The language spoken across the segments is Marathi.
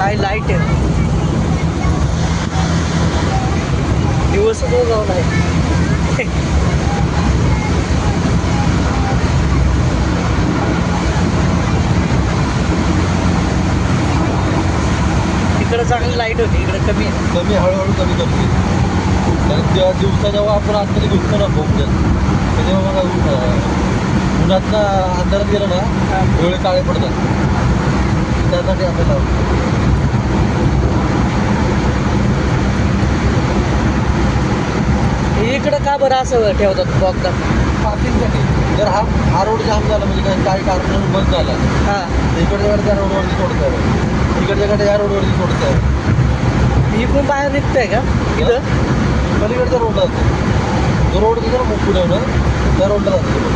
काय लाईट आहे, दिवसच जाऊन आहे. इकडं चांगली लाईट होती, इकडे कमी आहे. कमी हळूहळू कमी करते. जेव्हा दिवसा जेव्हा आपण आतमध्ये घुसतो ना बोगद्यात तेव्हा बघा उन्हात ना अंधारात गेलं ना डोळे काळे पडतात. त्यासाठी आपण लावतो. इकडं का बरं असं ठेवतात बोगदा? पार्किंगसाठी. जर हा रोड जाम झाला म्हणजे काही कारण बंद झाला हां, इकडच्या त्या रोडवरती सोडता येईल, इकडच्याकडे या रोडवरती सोडता येईल. इकडून बाहेर निघतंय का इथं? पलीकडच्या रोडला जातो. जो रोड तिथं मग पुढे ना त्या रोडला जातो.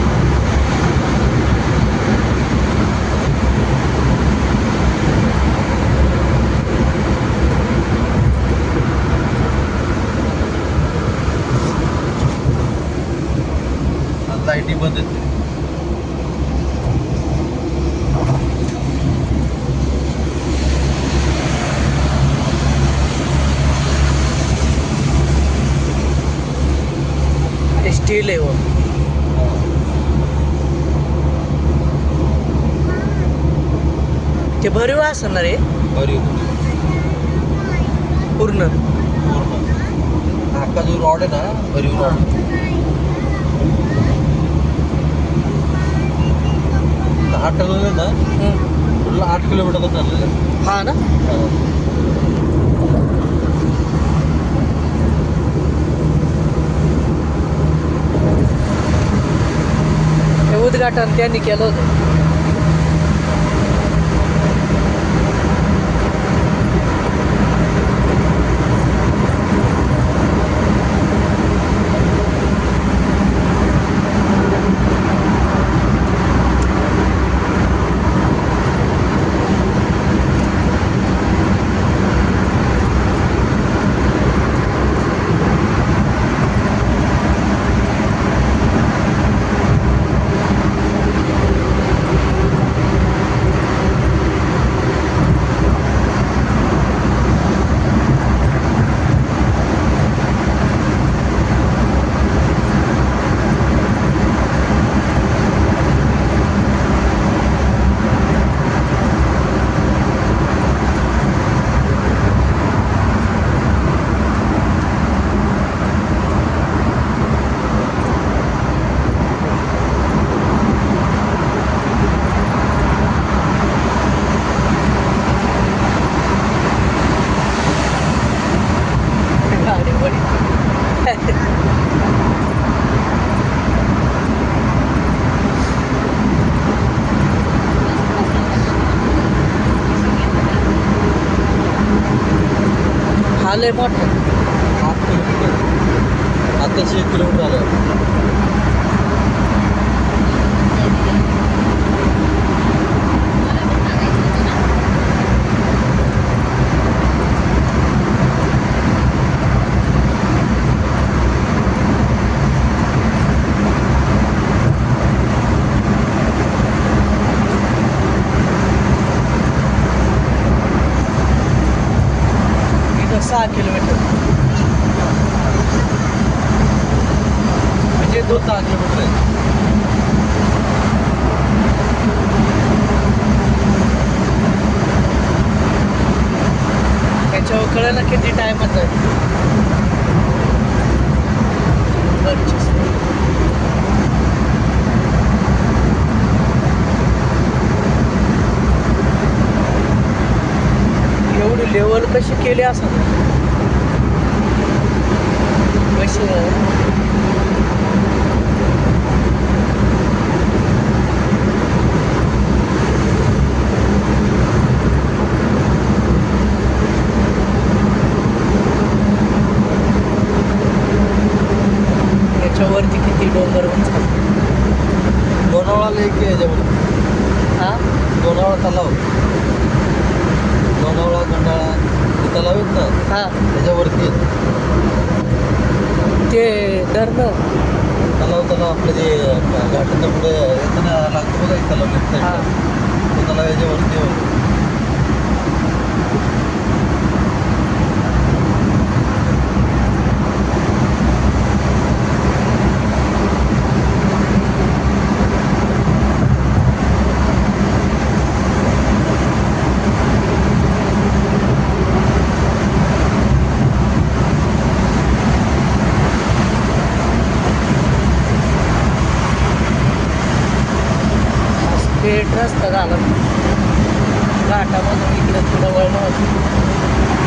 लाईटी बंद आहेत. स्टील आहे वो. ते भरीव असणार रे पूर्ण. अख्खा जो रॉड आहे ना भरीव रॉड. 8 टन ना 8 किलोमीटर चाललेलं आहे. हा ना. हे उद्घाटन त्यांनी केलं होतं. लय मोठं. 8 किलोमीटर आताशी 1 किलोमीटर आलं. इथं 6 किलोमीटर म्हणजे 6 किलोमीटर आहे. त्याच्यावर कळलं किती टायमात आहे. एवढी लेवल कशी केली असं कशी याच्यावरती किती डोंगर उंच. लोणावळा लेक आहे याच्यामध्ये. हा, लोणावळा तलाव, लोणावळा खंडाळा हे तलाव आहेत ना हा, त्याच्यावरती ते धरणं तलाव आपलं जे घाटाच्या पुढे येताना लागतो बघा एक तलाव हा. तो तलाव याच्यावरती घाटामधून इकडे थोडं वळण होतं